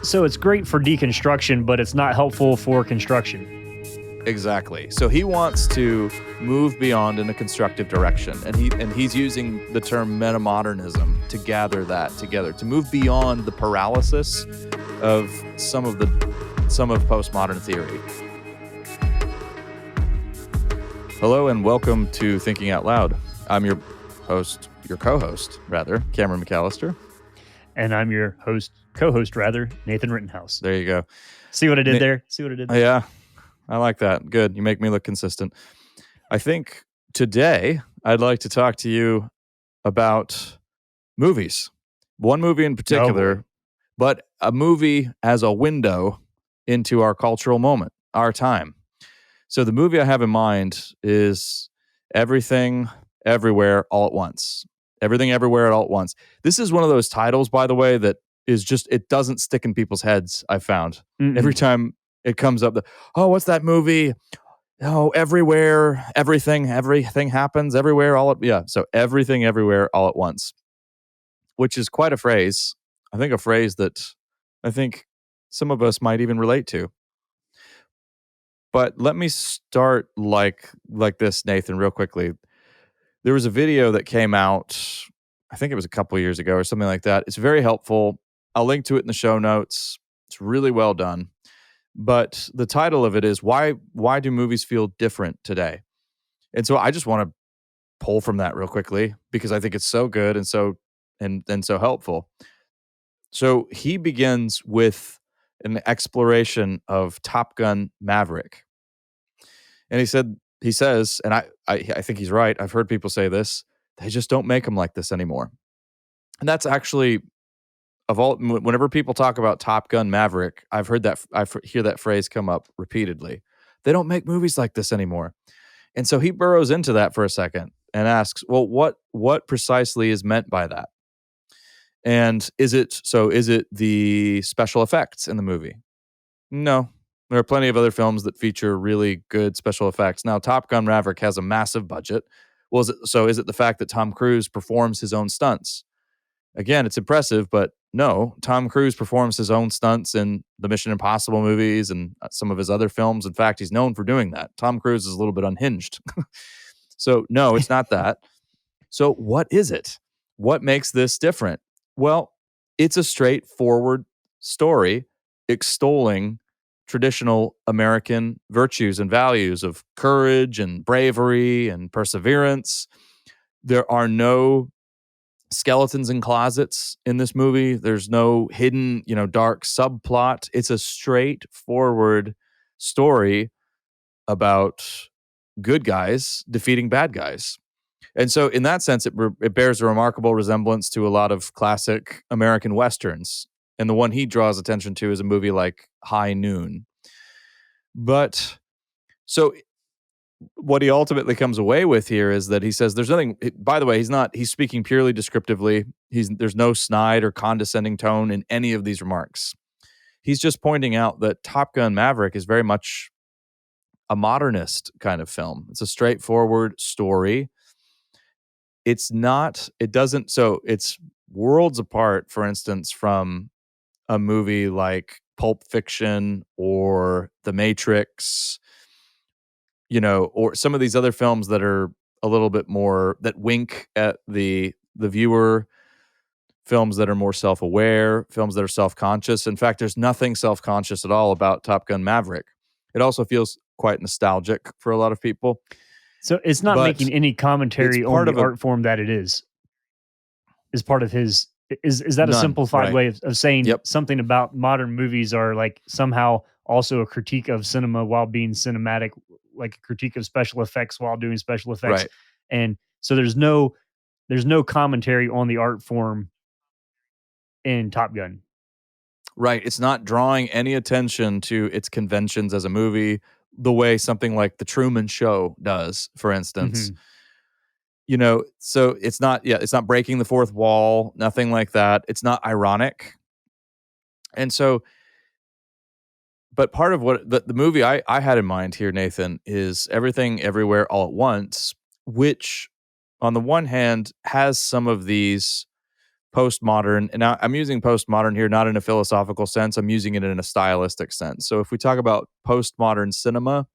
So it's great for deconstruction, but it's not helpful for construction. Exactly. So he wants to move beyond in a constructive direction, and he's using the term metamodernism to gather that together, to move beyond the paralysis of some of postmodern theory. Hello and welcome to Thinking Out Loud. I'm your co-host, Cameron McAllister. And I'm your co-host, Nathan Rittenhouse. There you go. See what I did there? Yeah, I like that. Good. You make me look consistent. I think today I'd like to talk to you about movies. One movie in particular, but a movie as a window into our cultural moment, our time. So the movie I have in mind is Everything, Everywhere, All at Once. Everything, Everywhere, All at Once. This is one of those titles, by the way, that is just, it doesn't stick in people's heads, I've found. Mm-mm. Every time it comes up, what's that movie? Oh, everywhere, everything happens, everywhere, so Everything, Everywhere, All at Once, which is quite a phrase. I think a phrase that I think some of us might even relate to. But let me start like this, Nathan, real quickly. There was a video that came out, I think it was a couple years ago or something like that. It's very helpful. I'll link to it in the show notes. It's really well done. But the title of it is Why Do Movies Feel Different Today? And so I just want to pull from that real quickly because I think it's so good and so helpful. So he begins with an exploration of Top Gun Maverick. And he says, and I think he's right. I've heard people say this. They just don't make them like this anymore. And that's actually, whenever people talk about Top Gun Maverick, I hear that phrase come up repeatedly. They don't make movies like this anymore. And so he burrows into that for a second and asks, well, what precisely is meant by that? And is it the special effects in the movie? No. There are plenty of other films that feature really good special effects. Now, Top Gun Maverick has a massive budget. Well, is it the fact that Tom Cruise performs his own stunts? Again, it's impressive, but no, Tom Cruise performs his own stunts in the Mission Impossible movies and some of his other films. In fact, he's known for doing that. Tom Cruise is a little bit unhinged. So, no, it's not that. So, what is it? What makes this different? Well, it's a straightforward story extolling traditional American virtues and values of courage and bravery and perseverance. There are no skeletons in closets in this movie. There's no hidden, dark subplot. It's a straightforward story about good guys defeating bad guys. And so in that sense, it bears a remarkable resemblance to a lot of classic American Westerns. And the one he draws attention to is a movie like High Noon. But so what he ultimately comes away with here is that he says there's nothing, by the way, he's speaking purely descriptively. There's no snide or condescending tone in any of these remarks. He's just pointing out that Top Gun Maverick is very much a modernist kind of film. It's a straightforward story. It's worlds apart, for instance, from a movie like Pulp Fiction or The Matrix, or some of these other films that are a little bit more, that wink at the viewer, films that are more self-aware, films that are self-conscious. In fact, there's nothing self-conscious at all about Top Gun Maverick. It also feels quite nostalgic for a lot of people. So it's not making any commentary on the art form that it is part of his. Is that a simplified way of saying something about modern movies are like somehow also a critique of cinema while being cinematic, like a critique of special effects while doing special effects. Right. And so there's no commentary on the art form in Top Gun. Right. It's not drawing any attention to its conventions as a movie the way something like The Truman Show does, for instance. Mm-hmm. So it's not breaking the fourth wall, nothing like that. It's not ironic. And so, but part of what the movie I had in mind here, Nathan, is Everything, Everywhere, All at Once, which on the one hand has some of these postmodern, and now I'm using postmodern here not in a philosophical sense, I'm using it in a stylistic sense. So if we talk about postmodern cinema,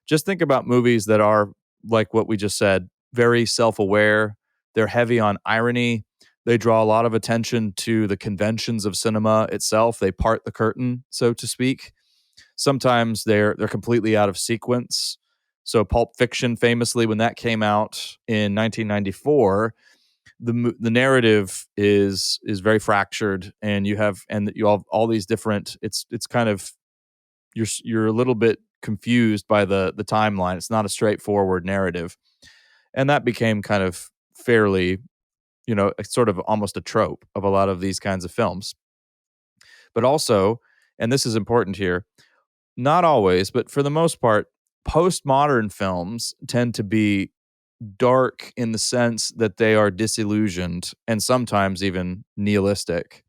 just think about movies that are, like what we just said, very self-aware. They're heavy on irony. They draw a lot of attention to the conventions of cinema itself. They part the curtain, so to speak. Sometimes they're completely out of sequence. So Pulp Fiction, famously, when that came out in 1994, the narrative is very fractured, and you have all these different. It's kind of you're a little bit confused by the timeline. It's not a straightforward narrative, and that became kind of fairly, sort of almost a trope of a lot of these kinds of films. But also, and this is important here, not always, but for the most part, postmodern films tend to be dark in the sense that they are disillusioned and sometimes even nihilistic.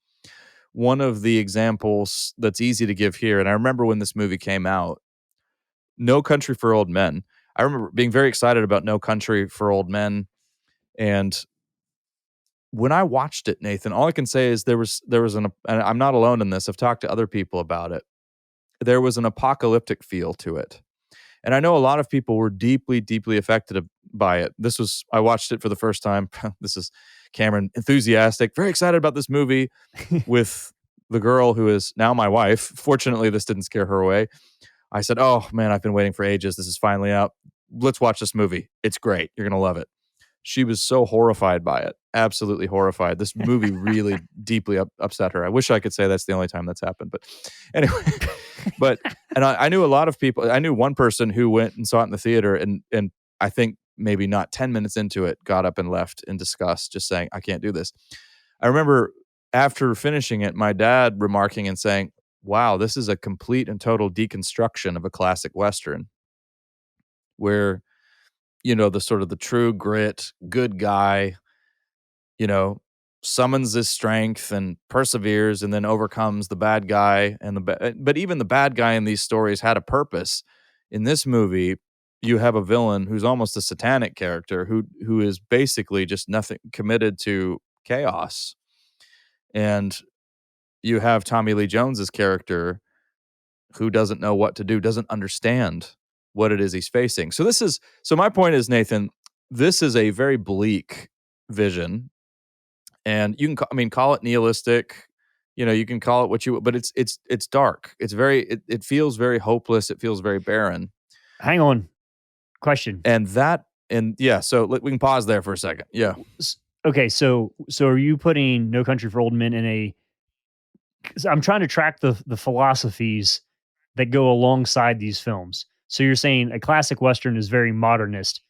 One of the examples that's easy to give here, and I remember when this movie came out, No Country for Old Men. I remember being very excited about No Country for Old Men, and when I watched it, Nathan, all I can say is there was and I'm not alone in this. I've talked to other people about it. There was an apocalyptic feel to it. And I know a lot of people were deeply, deeply affected by it. I watched it for the first time. This is Cameron, enthusiastic, very excited about this movie with the girl who is now my wife. Fortunately, this didn't scare her away. I said, oh man, I've been waiting for ages. This is finally out. Let's watch this movie. It's great. You're going to love it. She was so horrified by it. Absolutely horrified. This movie really deeply upset her. I wish I could say that's the only time that's happened. But anyway, and I knew a lot of people. I knew one person who went and saw it in the theater, and I think maybe not 10 minutes into it, got up and left in disgust, just saying, I can't do this. I remember after finishing it, my dad remarking and saying, wow, this is a complete and total deconstruction of a classic Western where, the sort of the true grit, good guy, summons his strength and perseveres and then overcomes the bad guy. But even the bad guy in these stories had a purpose. In this movie, you have a villain who's almost a satanic character who is basically just nothing, committed to chaos. And you have Tommy Lee Jones's character who doesn't know what to do, doesn't understand what it is he's facing. So my point is, Nathan, this is a very bleak vision, and you can call it nihilistic, you can call it what you, but it's dark. It's it feels very hopeless. It feels very barren. Hang on. Question. So we can pause there for a second. Yeah. Okay. So are you putting No Country for Old Men in I'm trying to track the philosophies that go alongside these films. So you're saying a classic Western is very modernist.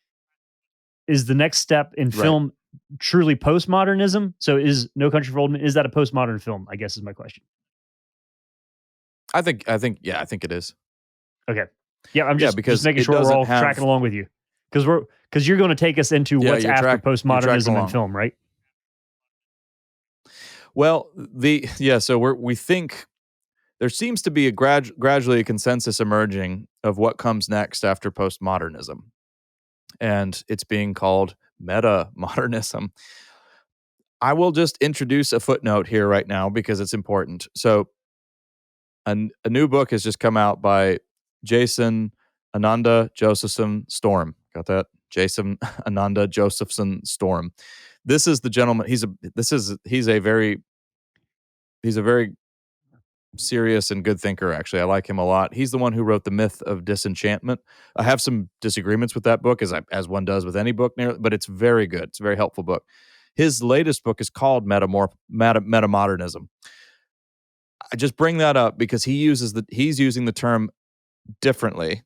Is the next step in film truly postmodernism? So is No Country for Old Men, is that a postmodern film, I guess is my question. I think it is. Okay. Yeah, I'm just making sure we're all tracking along with you. Because you're going to take us into what's after postmodernism in film, right? Well, so we think there seems to be gradually a consensus emerging of what comes next after postmodernism. And it's being called Metamodernism. I will just introduce a footnote here right now because it's important. So a new book has just come out by Jason Ananda Josephson Storm. Got that? Jason Ananda Josephson Storm. This is the gentleman. He's a very serious and good thinker, actually. I like him a lot. He's the one who wrote The Myth of Disenchantment. I have some disagreements with that book, as one does with any book, but it's very good. It's a very helpful book. His latest book is called Metamodernism. I just bring that up because he's using the term differently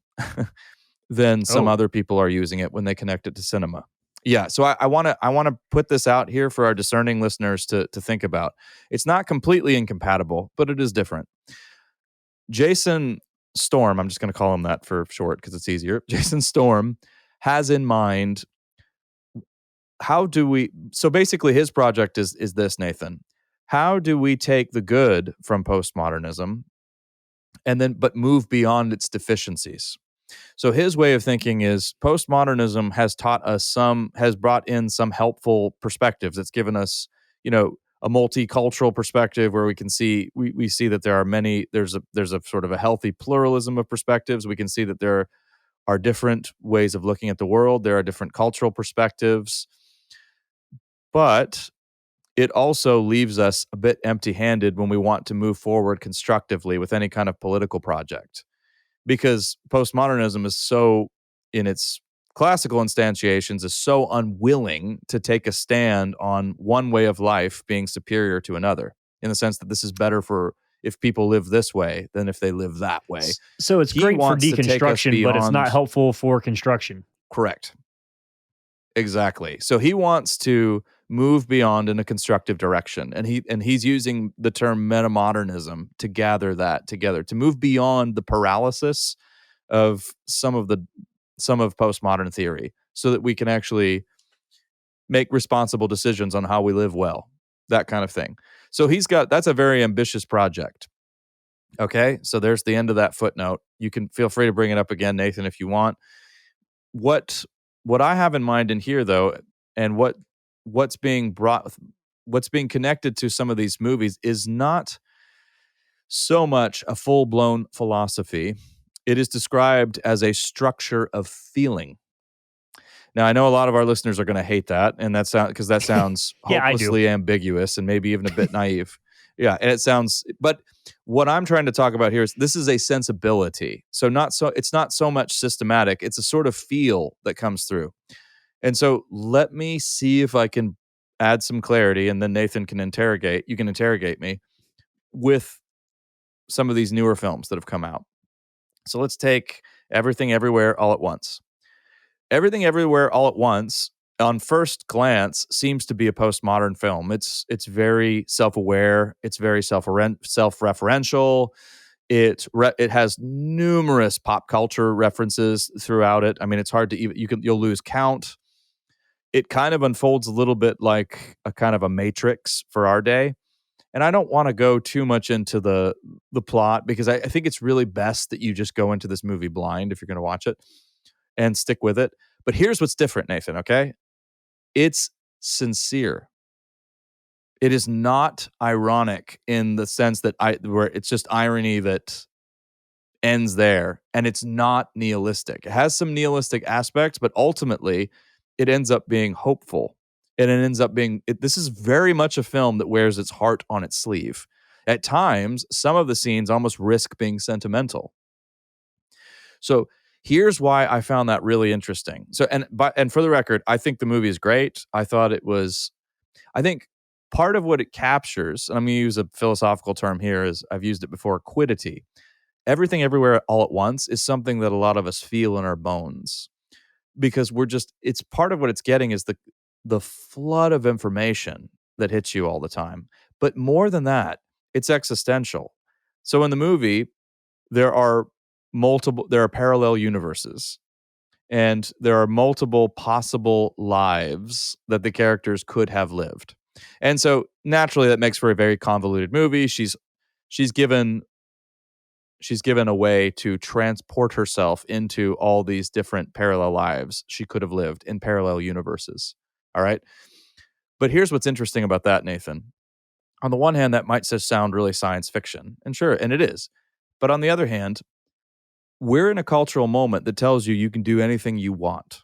than some other people are using it when they connect it to cinema. Yeah, so I want to put this out here for our discerning listeners to think about. It's not completely incompatible, but it is different. Jason Storm, I'm just going to call him that for short because it's easier. Jason Storm has in mind so basically his project is this, Nathan. How do we take the good from postmodernism but move beyond its deficiencies? So his way of thinking is postmodernism has brought in some helpful perspectives. It's given us, multicultural perspective where we can see we see that there are many. There's a sort of a healthy pluralism of perspectives. We can see that there are different ways of looking at the world. There are different cultural perspectives, but it also leaves us a bit empty-handed when we want to move forward constructively with any kind of political project, because postmodernism is so, in its classical instantiations, is so unwilling to take a stand on one way of life being superior to another, in the sense that this is better for if people live this way than if they live that way. So it's great for deconstruction, but it's not helpful for construction. Correct. Exactly. So he wants to move beyond in a constructive direction, and he's using the term metamodernism to gather that together, to move beyond the paralysis of some of postmodern theory, so that we can actually make responsible decisions on how we live well, that kind of thing. So that's a very ambitious project. Okay, so there's the end of that footnote. You can feel free to bring it up again, Nathan, if you want. What I have in mind in here, though, and what's being connected to some of these movies is not so much a full-blown philosophy. It is described as a structure of feeling. Now, I know a lot of our listeners are going to hate that, and that sounds hopelessly ambiguous and maybe even a bit naive. Yeah, and it sounds. But what I'm trying to talk about here is this is a sensibility. So it's not so much systematic. It's a sort of feel that comes through. And so let me see if I can add some clarity, and then Nathan can interrogate. You can interrogate me with some of these newer films that have come out. So let's take Everything Everywhere All at Once. Everything Everywhere All at Once, on first glance, seems to be a postmodern film. It's very self-aware. It's very self-referential. It has numerous pop culture references throughout it. I mean, it's hard to even you'll lose count. It kind of unfolds a little bit like a kind of a Matrix for our day. And I don't want to go too much into the plot, because I think it's really best that you just go into this movie blind if you're going to watch it and stick with it. But here's what's different, Nathan, okay? It's sincere. It is not ironic in the sense that where it's just irony that ends there, and it's not nihilistic. It has some nihilistic aspects, but ultimately it ends up being hopeful. And it ends up being, this is very much a film that wears its heart on its sleeve. At times, some of the scenes almost risk being sentimental. So here's why I found that really interesting. So, and for the record, I think the movie is great. I think part of what it captures, and I'm going to use a philosophical term here, as I've used it before, quiddity. Everything Everywhere All at Once is something that a lot of us feel in our bones, because it's part of what it's getting is the flood of information that hits you all the time. But more than that, it's existential. So in the movie, there are parallel universes, and there are multiple possible lives that the characters could have lived. And so naturally that makes for a very convoluted movie. She's given a way to transport herself into all these different parallel lives she could have lived in parallel universes. All right. But here's what's interesting about that, Nathan. On the one hand, that might just sound really science fiction, and sure, and it is. But on the other hand, we're in a cultural moment that tells you can do anything you want.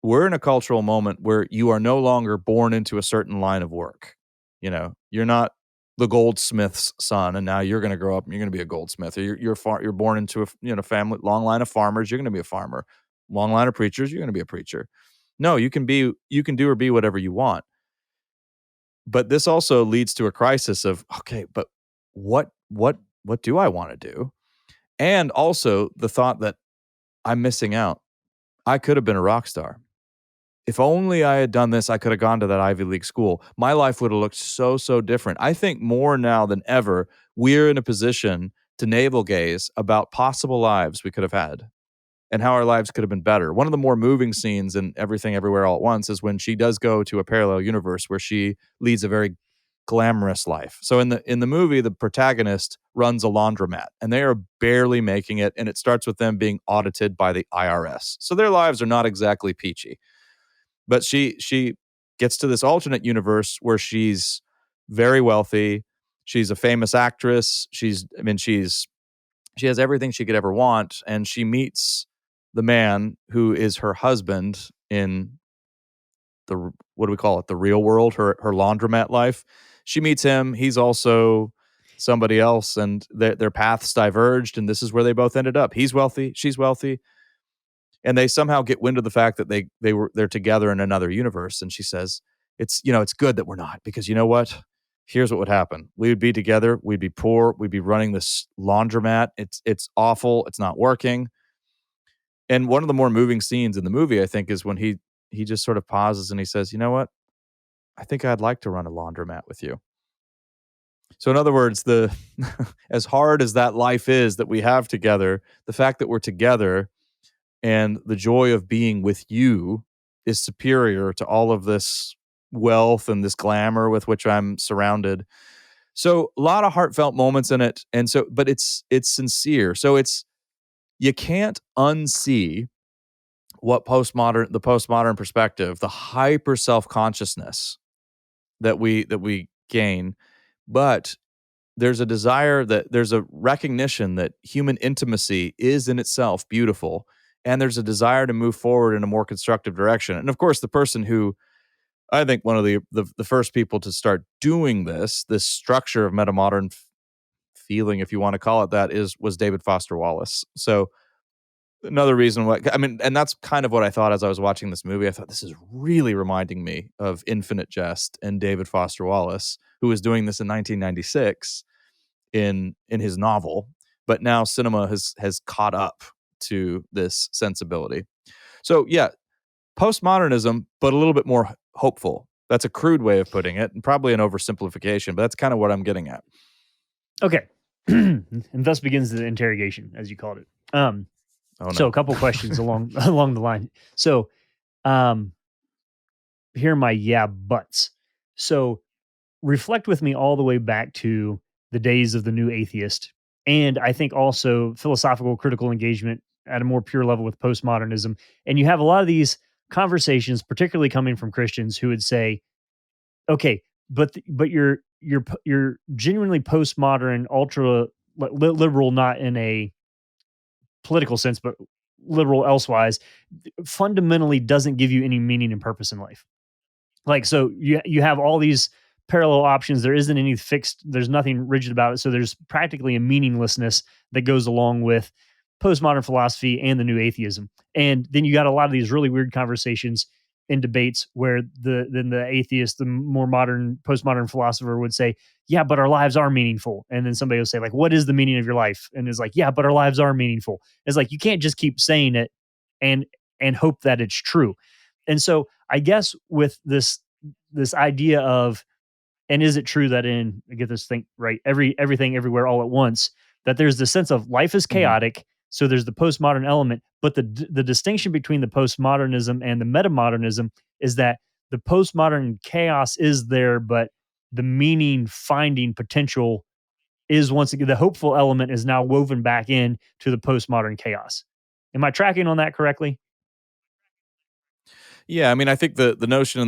We're in a cultural moment where you are no longer born into a certain line of work. You're not the goldsmith's son, and now you're going to grow up and you're going to be a goldsmith. Or you're born into a family, long line of farmers. You're going to be a farmer. Long line of preachers. You're going to be a preacher. No, you can do or be whatever you want. But this also leads to a crisis of, okay, but what do I want to do? And also the thought that I'm missing out. I could have been a rock star. If only I had done this, I could have gone to that Ivy League school. My life would have looked so, so different. I think more now than ever, we're in a position to navel gaze about possible lives we could have had and how our lives could have been better. One of the more moving scenes in Everything Everywhere All at Once is when she does go to a parallel universe where she leads a very glamorous life. So in the movie, the protagonist runs a laundromat, and they are barely making it, and it starts with them being audited by the IRS. So their lives are not exactly peachy. But she gets to this alternate universe where she's very wealthy. She's a famous actress. She has everything she could ever want, and she meets the man who is her husband in the, what do we call it, the real world, her laundromat life. She meets him. He's also somebody else, and their paths diverged, and this is where they both ended up. He's wealthy, she's wealthy, and they somehow get wind of the fact that they're together in another universe. And she says, it's good that we're not, because you know what? Here's what would happen. We would be together. We'd be poor. We'd be running this laundromat. It's awful. It's not working. And one of the more moving scenes in the movie, I think, is when he just sort of pauses and he says, you know what? I think I'd like to run a laundromat with you. So in other words, as hard as that life is that we have together, the fact that we're together and the joy of being with you is superior to all of this wealth and this glamour with which I'm surrounded. So a lot of heartfelt moments in it. And so, but it's sincere. So you can't unsee what the postmodern perspective, the hyper self-consciousness that we gain. But there's a desire, that there's a recognition that human intimacy is in itself beautiful. And there's a desire to move forward in a more constructive direction. And of course, the person who, I think one of the first people to start doing this structure of metamodern feeling, if you want to call it that, was David Foster Wallace. So another reason why, I mean, and that's kind of what I thought as I was watching this movie. I thought, this is really reminding me of Infinite Jest and David Foster Wallace, who was doing this in 1996 in his novel. But now cinema has caught up to this sensibility. So yeah, postmodernism, but a little bit more hopeful. That's a crude way of putting it, and probably an oversimplification, but that's kind of what I'm getting at. Okay. And thus begins the interrogation, as you called it. So a couple questions along the line. So here are my buts. So reflect with me all the way back to the days of the New Atheist. And I think also philosophical critical engagement at a more pure level with postmodernism. And you have a lot of these conversations, particularly coming from Christians, who would say, okay, but you're genuinely postmodern, ultra liberal, not in a political sense, but liberal elsewise, fundamentally doesn't give you any meaning and purpose in life. Like, so you have all these parallel options. There isn't any fixed, there's nothing rigid about it. So there's practically a meaninglessness that goes along with postmodern philosophy and the new atheism. And then you got a lot of these really weird conversations in debates where the atheist, the more modern postmodern philosopher would say, yeah, but our lives are meaningful. And then somebody will say, like, what is the meaning of your life? And it's like, yeah, but our lives are meaningful. It's like, you can't just keep saying it and hope that it's true. And so I guess with this idea of, and is it true that I get this thing right, everything everywhere all at once, that there's the sense of life is chaotic. Mm-hmm. So there's the postmodern element, but the distinction between the postmodernism and the metamodernism is that the postmodern chaos is there, but the meaning finding potential is, once again, the hopeful element is now woven back in to the postmodern chaos. Am I tracking on that correctly? Yeah, I mean, I think the notion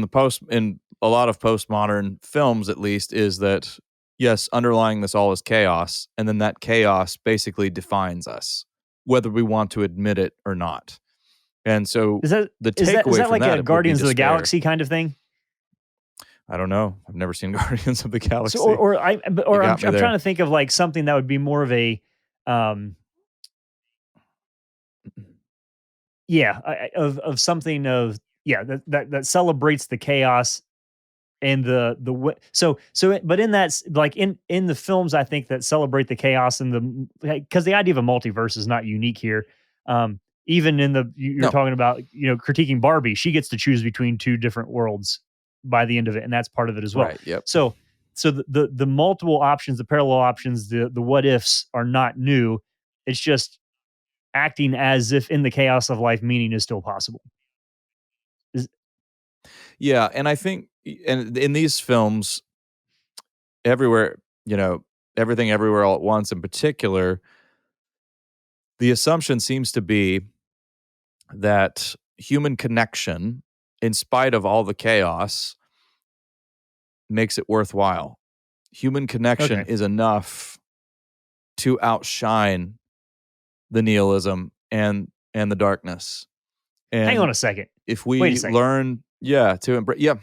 in a lot of postmodern films, at least, is that yes, underlying this all is chaos, and then that chaos basically defines us, whether we want to admit it or not. And so is that like a Guardians of the Galaxy kind of thing? I don't know. I've never seen Guardians of the Galaxy. So, I'm trying to think of like something that would be more of a of something of that celebrates the chaos and but in that, like in the films, I think that celebrate the chaos and because the idea of a multiverse is not unique here. Even in you're talking about, critiquing Barbie, she gets to choose between two different worlds by the end of it, and that's part of it as well. Right, yep. So the multiple options, the parallel options, the what ifs are not new. It's just acting as if in the chaos of life, meaning is still possible. Yeah, and I think, and in these films, everywhere, everything everywhere all at once in particular, the assumption seems to be that human connection, in spite of all the chaos, makes it worthwhile. human connection is enough to outshine the nihilism and the darkness. And hang on a second. If we learn, to embrace, yeah.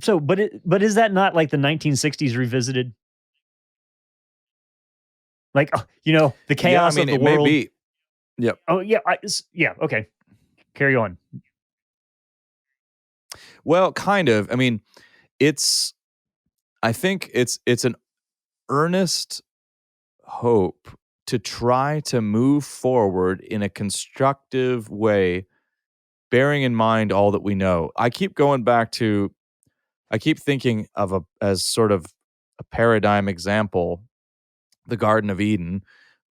So, but is that not like the 1960s revisited? Like, the chaos of the world. May be. Yep. Oh yeah, okay. Carry on. Well, kind of. I mean, I think it's an earnest hope to try to move forward in a constructive way, bearing in mind all that we know. I keep thinking of as sort of a paradigm example, the Garden of Eden,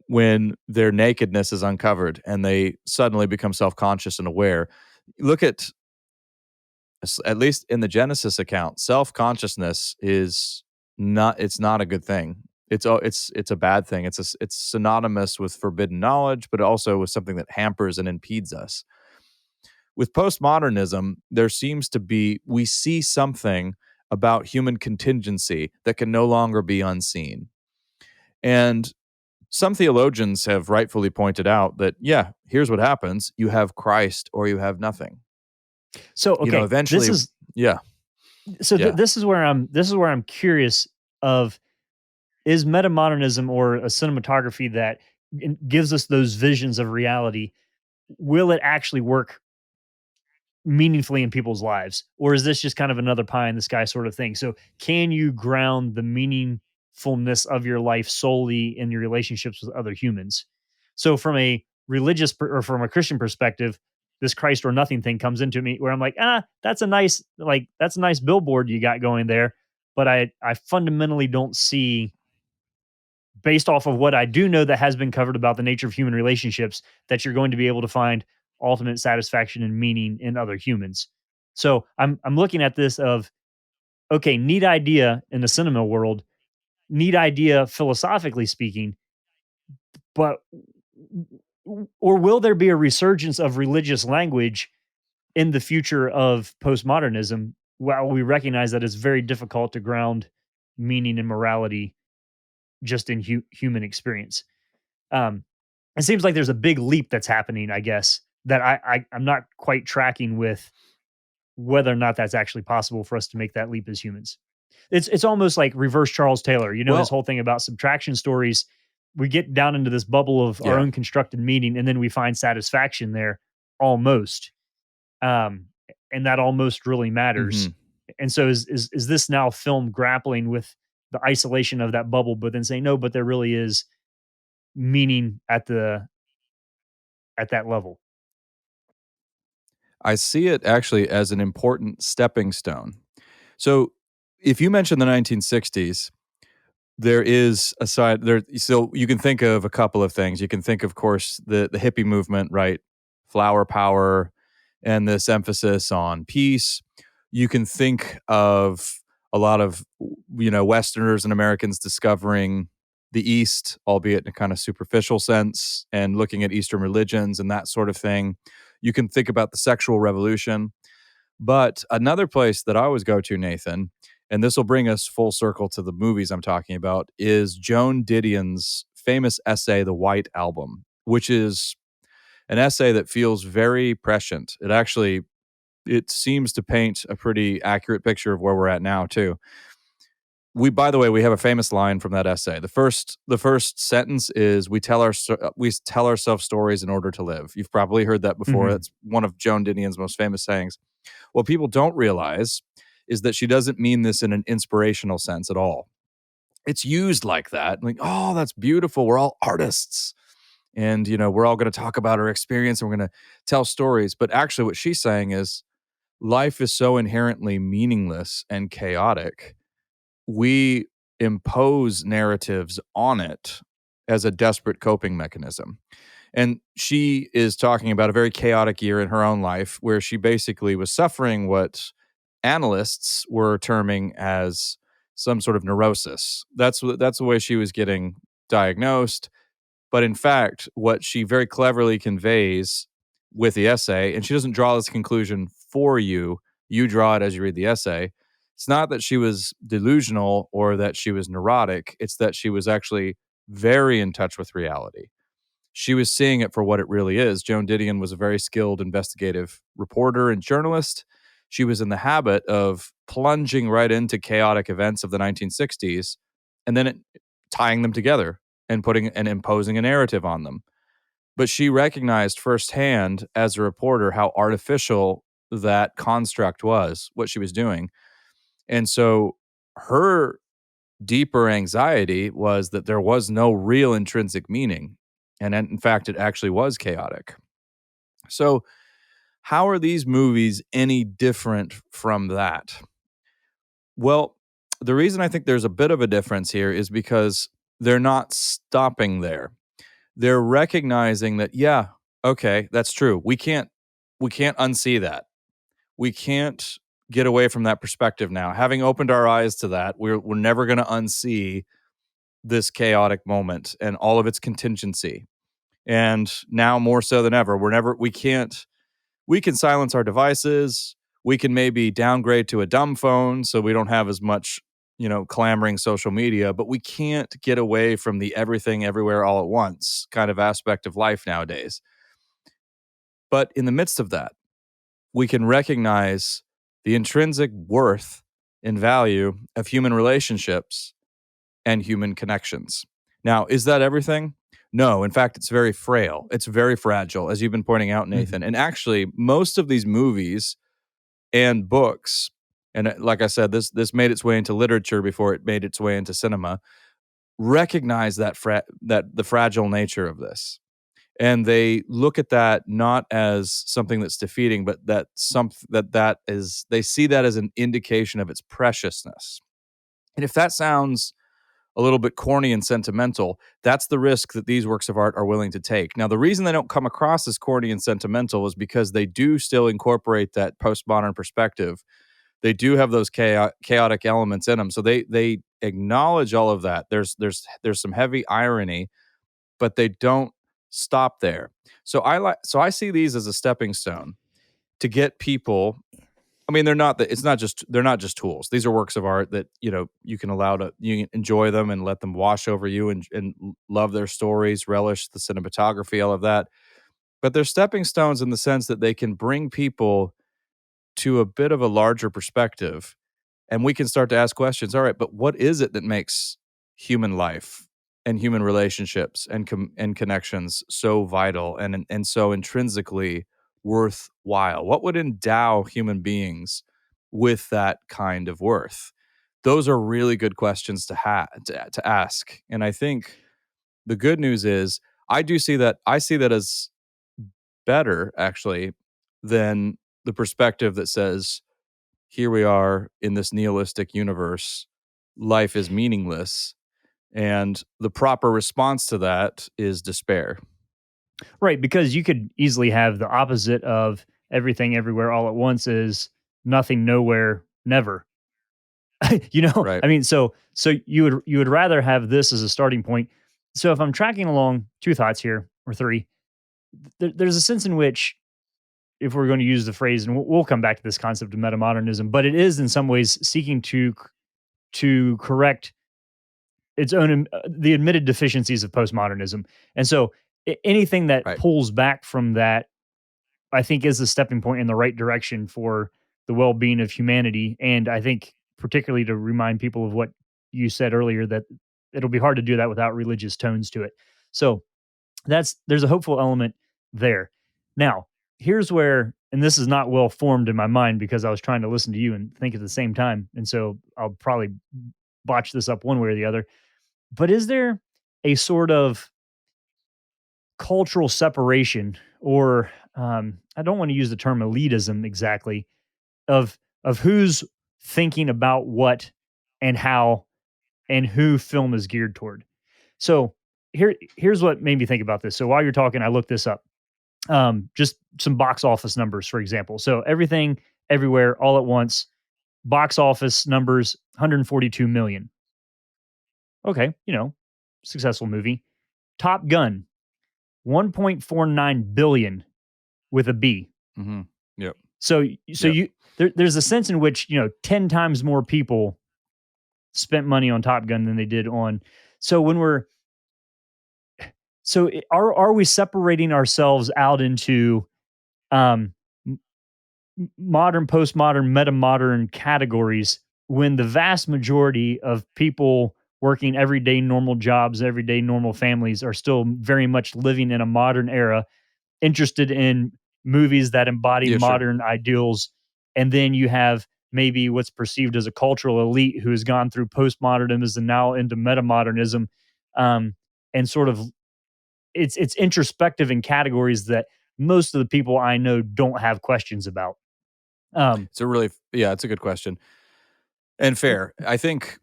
when their nakedness is uncovered and they suddenly become self-conscious and aware. Look at least in the Genesis account, self-consciousness it's not a good thing. It's a bad thing. It's synonymous with forbidden knowledge, but also with something that hampers and impedes us. With postmodernism, there seems to be, we see something about human contingency that can no longer be unseen. And some theologians have rightfully pointed out that, here's what happens. You have Christ or you have nothing. So, okay, eventually, this is where I'm curious of, is metamodernism or a cinematography that gives us those visions of reality, will it actually work meaningfully in people's lives? Or is this just kind of another pie in the sky sort of thing? So can you ground the meaningfulness of your life solely in your relationships with other humans? So from a religious or from a Christian perspective, this Christ or nothing thing comes into me where I'm like, that's a nice billboard you got going there. But I fundamentally don't see, based off of what I do know that has been covered about the nature of human relationships, that you're going to be able to find ultimate satisfaction and meaning in other humans. So I'm looking at this of, okay, neat idea in the cinema world, neat idea philosophically speaking, but or will there be a resurgence of religious language in the future of postmodernism, while we recognize that it's very difficult to ground meaning and morality just in human experience? It seems like there's a big leap that's happening, I guess, that I'm not quite tracking with whether or not that's actually possible for us to make that leap as humans. It's almost like reverse Charles Taylor, his whole thing about subtraction stories. We get down into this bubble of our own constructed meaning, and then we find satisfaction there almost. And that almost really matters. Mm-hmm. And so is this now film grappling with the isolation of that bubble, but then saying, no, but there really is meaning at that level? I see it actually as an important stepping stone. So if you mention the 1960s, there is a side there. So you can think of a couple of things. You can think, of course, the hippie movement, right? Flower power and this emphasis on peace. You can think of a lot of, Westerners and Americans discovering the East, albeit in a kind of superficial sense, and looking at Eastern religions and that sort of thing. You can think about the sexual revolution. But another place that I always go to, Nathan, and this will bring us full circle to the movies I'm talking about, is Joan Didion's famous essay, The White Album, which is an essay that feels very prescient. It seems to paint a pretty accurate picture of where we're at now, too. By the way, we have a famous line from that essay. The first sentence is, we tell ourselves stories in order to live. You've probably heard that before. Mm-hmm. That's one of Joan Didion's most famous sayings. What people don't realize is that she doesn't mean this in an inspirational sense at all. It's used like that. Like, oh, that's beautiful. We're all artists. And, we're all going to talk about our experience and we're going to tell stories. But actually what she's saying is, life is so inherently meaningless and chaotic. We impose narratives on it as a desperate coping mechanism. And she is talking about a very chaotic year in her own life where she basically was suffering what analysts were terming as some sort of neurosis. That's the way she was getting diagnosed. But in fact, what she very cleverly conveys with the essay, and she doesn't draw this conclusion for you, you draw it as you read the essay, It's not that she was delusional or that she was neurotic. It's that she was actually very in touch with reality. She was seeing it for what it really is. Joan Didion was a very skilled investigative reporter and journalist. She was in the habit of plunging right into chaotic events of the 1960s and then tying them together and putting and imposing a narrative on them. But she recognized firsthand as a reporter how artificial that construct was, what she was doing. And so her deeper anxiety was that there was no real intrinsic meaning. And in fact, it actually was chaotic. So, how are these movies any different from that? Well, the reason I think there's a bit of a difference here is because they're not stopping there. They're recognizing that, yeah, okay, that's true. We can't unsee that. We can't get away from that perspective now. Having opened our eyes to that, we're never going to unsee this chaotic moment and all of its contingency. And now more so than ever, we can silence our devices. We can maybe downgrade to a dumb phone so we don't have as much, clamoring social media, but we can't get away from the everything everywhere all at once kind of aspect of life nowadays. But in the midst of that, we can recognize the intrinsic worth and value of human relationships and human connections. Now, is that everything? No, in fact, it's very frail. It's very fragile, as you've been pointing out, Nathan. And actually, most of these movies and books, and like I said, this made its way into literature before it made its way into cinema, recognize that the fragile nature of this. And they look at that not as something that's defeating, but they see that as an indication of its preciousness. And if that sounds a little bit corny and sentimental, that's the risk that these works of art are willing to take. Now, the reason they don't come across as corny and sentimental is because they do still incorporate that postmodern perspective. They do have those chaotic elements in them. So they acknowledge all of that. There's some heavy irony, but they don't stop there. So I see these as a stepping stone to get people. I mean, they're not just tools. These are works of art that, you can enjoy them and let them wash over you and love their stories, relish the cinematography, all of that. But they're stepping stones in the sense that they can bring people to a bit of a larger perspective. And we can start to ask questions. All right, but what is it that makes human life and human relationships and connections so vital and so intrinsically worthwhile? What would endow human beings with that kind of worth? Those are really good questions to ask. And I think the good news is I see that as better actually than the perspective that says, here we are in this nihilistic universe, life is meaningless, and the proper response to that is despair. Right, because you could easily have the opposite of everything everywhere all at once is nothing nowhere never. Right. I mean, so you would rather have this as a starting point. So if I'm tracking along, two thoughts here or three, there's a sense in which, if we're going to use the phrase, and we'll come back to this concept of metamodernism, but it is in some ways seeking to correct its own the admitted deficiencies of postmodernism. And so anything that pulls back from that, I think, is a stepping point in the right direction for the well-being of humanity. And I think particularly to remind people of what you said earlier, that it'll be hard to do that without religious tones to it. So there's a hopeful element there. Now, here's where, and this is not well formed in my mind because I was trying to listen to you and think at the same time. And so I'll probably botch this up one way or the other. But is there a sort of cultural separation, or I don't want to use the term elitism exactly, of who's thinking about what and how and who film is geared toward? So here's what made me think about this. So while you're talking, I looked this up. Just some box office numbers, for example. So Everything, Everywhere, All at Once, box office numbers, 142 million. Okay, successful movie. Top Gun, 1.49 billion with a B. Mm-hmm. Yep. So there's a sense in which 10 times more people spent money on Top Gun than they did on. So are we separating ourselves out into um, modern, postmodern, metamodern categories when the vast majority of people working everyday normal jobs, everyday normal families are still very much living in a modern era, interested in movies that embody modern ideals. And then you have maybe what's perceived as a cultural elite who has gone through postmodernism and now into metamodernism, and sort of it's introspective in categories that most of the people I know don't have questions about. It's a good question and fair. I think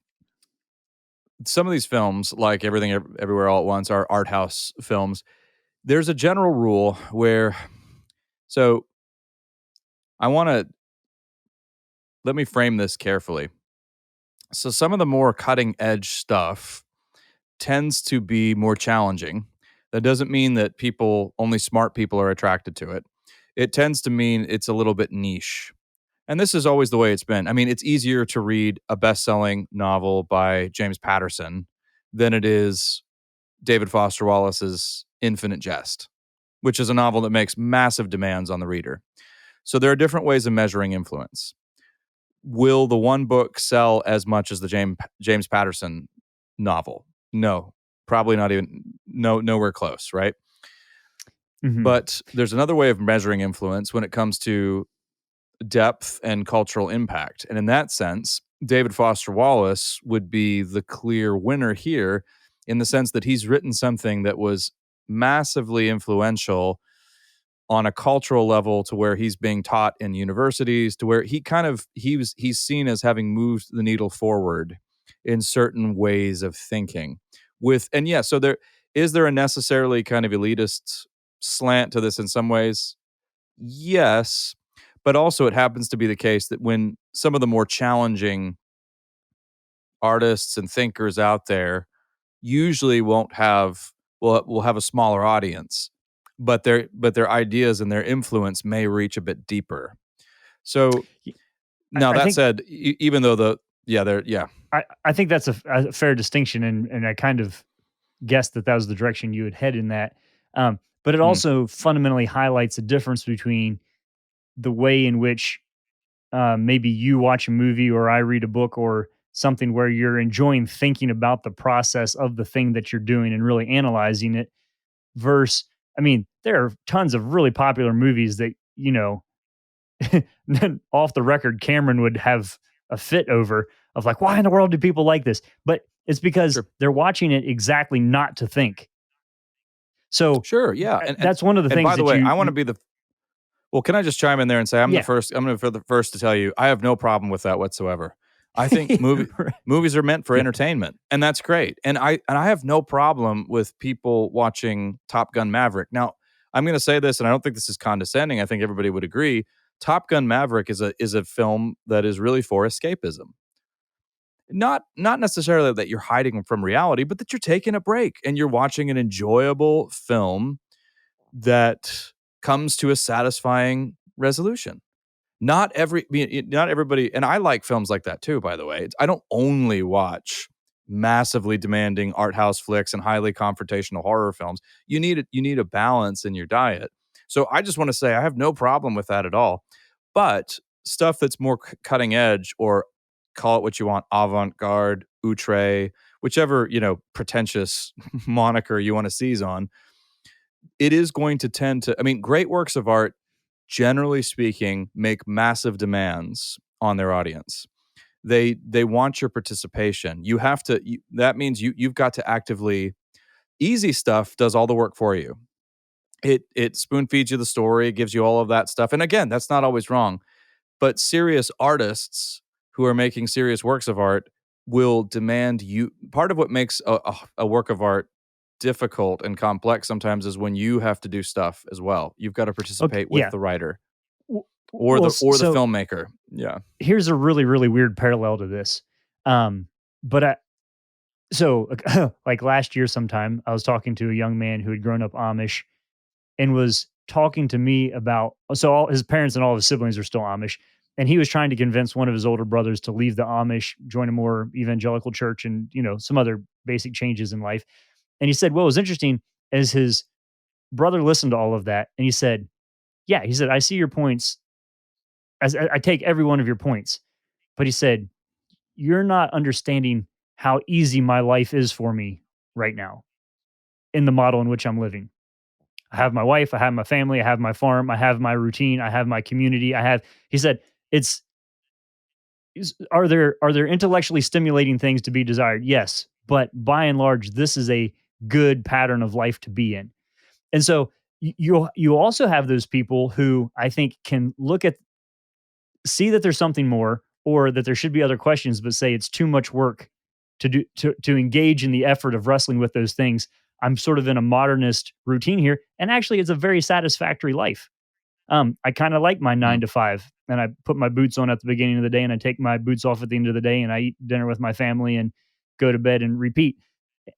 some of these films, like Everything Everywhere All at Once, are art house films. There's a general rule where, so let me frame this carefully. So some of the more cutting edge stuff tends to be more challenging. That doesn't mean that only smart people are attracted to it. It tends to mean it's a little bit niche. And this is always the way it's been. I mean, it's easier to read a best-selling novel by James Patterson than it is David Foster Wallace's Infinite Jest, which is a novel that makes massive demands on the reader. So there are different ways of measuring influence. Will the one book sell as much as the James Patterson novel? No, probably not even, nowhere close, right? Mm-hmm. But there's another way of measuring influence when it comes to depth and cultural impact. And in that sense, David Foster Wallace would be the clear winner here, in the sense that he's written something that was massively influential on a cultural level, to where he's being taught in universities, to where he's seen as having moved the needle forward in certain ways of thinking. So there a necessarily kind of elitist slant to this in some ways? Yes. But also it happens to be the case that when some of the more challenging artists and thinkers out there usually will have a smaller audience, but their ideas and their influence may reach a bit deeper. So now that said, even though I think that's a fair distinction, and I kind of guessed that was the direction you would head in that. But it also fundamentally highlights the difference between the way in which maybe you watch a movie or I read a book or something, where you're enjoying thinking about the process of the thing that you're doing and really analyzing it, versus, I mean, there are tons of really popular movies that, off the record, Cameron would have a fit over, of like, why in the world do people like this? But it's because they're watching it exactly not to think. So sure, yeah. And that's one of the things. By the way, I want to be well, can I just chime in there and say I'm the first to tell you I have no problem with that whatsoever. I think movies are meant for entertainment, and that's great. And I have no problem with people watching Top Gun Maverick. Now, I'm going to say this, and I don't think this is condescending. I think everybody would agree. Top Gun Maverick is a film that is really for escapism. Not necessarily that you're hiding from reality, but that you're taking a break and you're watching an enjoyable film that comes to a satisfying resolution. Not everybody, and I like films like that too, by the way. I don't only watch massively demanding art house flicks and highly confrontational horror films. You need a balance in your diet. So I just want to say I have no problem with that at all. But stuff that's more cutting edge, or call it what you want, avant-garde, outre, whichever, pretentious moniker you want to seize on, it is going to tend to, I mean, great works of art, generally speaking, make massive demands on their audience. They want your participation. You have to, that means you've got to actively, easy stuff does all the work for you. It spoon feeds you the story, gives you all of that stuff. And again, that's not always wrong, but serious artists who are making serious works of art will demand you. Part of what makes a work of art difficult and complex sometimes is when you have to do stuff as well. You've got to participate with the writer or the filmmaker. Yeah. Here's a really, really weird parallel to this. Like last year sometime, I was talking to a young man who had grown up Amish, and was talking to me about, so all his parents and all of his siblings are still Amish. And he was trying to convince one of his older brothers to leave the Amish, join a more evangelical church, and, some other basic changes in life. And he said, what was interesting is his brother listened to all of that. And he said, yeah, he said, I see your points. As I take every one of your points. But he said, you're not understanding how easy my life is for me right now in the model in which I'm living. I have my wife, I have my family, I have my farm, I have my routine, I have my community. He said, are there intellectually stimulating things to be desired? Yes. But by and large, this is a good pattern of life to be in. And so you also have those people who I think can see that there's something more, or that there should be other questions, but say it's too much work to engage in the effort of wrestling with those things. I'm sort of in a modernist routine here, and actually it's a very satisfactory life. I kind of like my 9 to 5, and I put my boots on at the beginning of the day, and I take my boots off at the end of the day, and I eat dinner with my family and go to bed and repeat.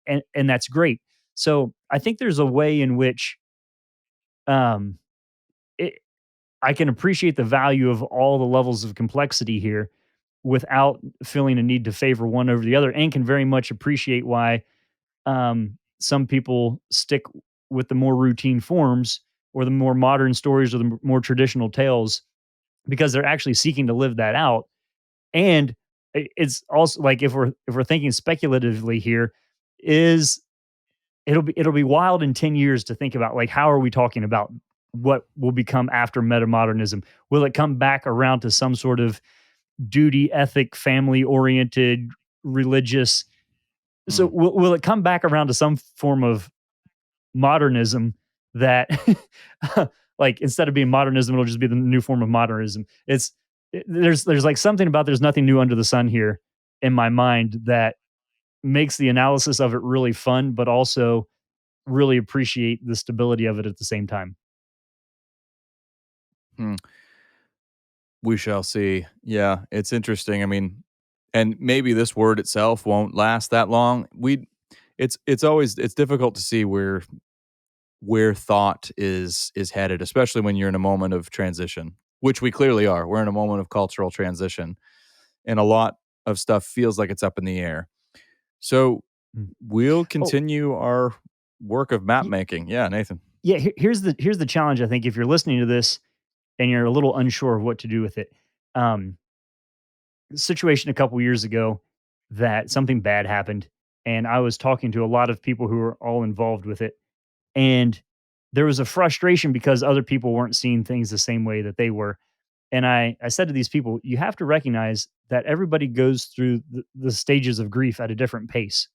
And that's great. So I think there's a way in which um, I can appreciate the value of all the levels of complexity here without feeling a need to favor one over the other, and can very much appreciate why some people stick with the more routine forms, or the more modern stories, or the more traditional tales, because they're actually seeking to live that out. And it's also like, if we're thinking speculatively here, is it'll be wild in 10 years to think about, like, how are we talking about what will become after metamodernism? Will it come back around to some sort of duty, ethic, family oriented, religious? So will it come back around to some form of modernism that like, instead of being modernism, it'll just be the new form of modernism? There's like something about there's nothing new under the sun here in my mind that makes the analysis of it really fun, but also really appreciate the stability of it at the same time. We shall see. Yeah, it's interesting. I mean, and maybe this word itself won't last that long. It's difficult to see where thought is headed, especially when you're in a moment of transition, which we clearly are. We're in a moment of cultural transition, and a lot of stuff feels like it's up in the air. So we'll continue our work of map making. Yeah, Nathan. Yeah, here's the challenge, I think, if you're listening to this and you're a little unsure of what to do with it. Situation a couple years ago that something bad happened, and I was talking to a lot of people who were all involved with it, and there was a frustration because other people weren't seeing things the same way that they were. And I said to these people, you have to recognize that everybody goes through the stages of grief at a different pace.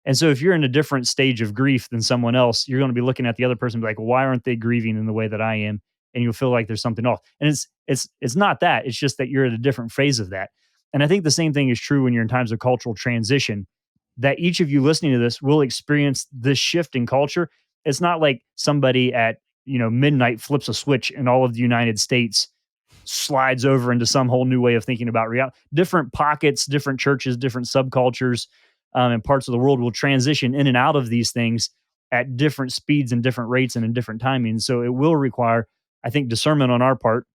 And so if you're in a different stage of grief than someone else, you're going to be looking at the other person and be like, why aren't they grieving in the way that I am? And you'll feel like there's something off. And it's not that. It's just that you're at a different phase of that. And I think the same thing is true when you're in times of cultural transition, that each of you listening to this will experience this shift in culture. It's not like somebody at, midnight flips a switch and all of the United States slides over into some whole new way of thinking about reality. Different pockets, different churches, different subcultures, and parts of the world will transition in and out of these things at different speeds and different rates and in different timings. So it will require, I think, discernment on our part,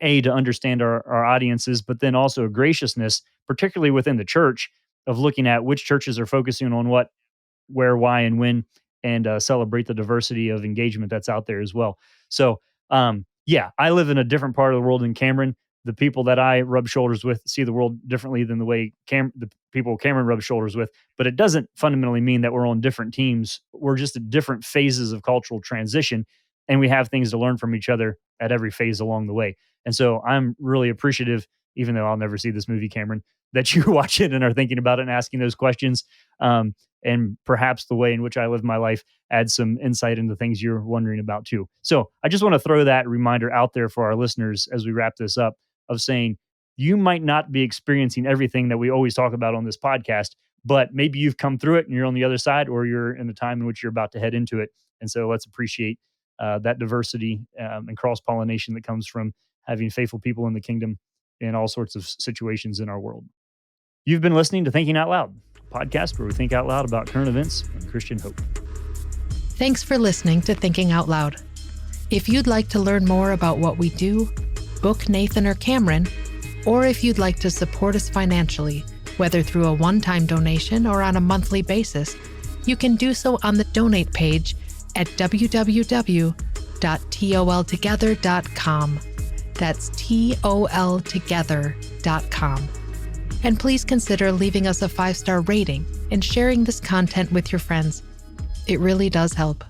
to understand our audiences, but then also a graciousness, particularly within the church, of looking at which churches are focusing on what, where, why, and when, and celebrate the diversity of engagement that's out there as well. So, yeah, I live in a different part of the world than Cameron. The people that I rub shoulders with see the world differently than the way the people Cameron rubs shoulders with. But it doesn't fundamentally mean that we're on different teams. We're just at different phases of cultural transition, and we have things to learn from each other at every phase along the way. And so I'm really appreciative, even though I'll never see this movie, Cameron, that you watch it and are thinking about it and asking those questions. And perhaps the way in which I live my life adds some insight into things you're wondering about too. So I just want to throw that reminder out there for our listeners as we wrap this up, of saying, you might not be experiencing everything that we always talk about on this podcast, but maybe you've come through it and you're on the other side, or you're in the time in which you're about to head into it. And so let's appreciate that diversity and cross-pollination that comes from having faithful people in the kingdom in all sorts of situations in our world. You've been listening to Thinking Out Loud, a podcast where we think out loud about current events and Christian hope. Thanks for listening to Thinking Out Loud. If you'd like to learn more about what we do, book Nathan or Cameron, or if you'd like to support us financially, whether through a one-time donation or on a monthly basis, you can do so on the donate page at www.toltogether.com. That's toltogether.com. And please consider leaving us a 5-star rating and sharing this content with your friends. It really does help.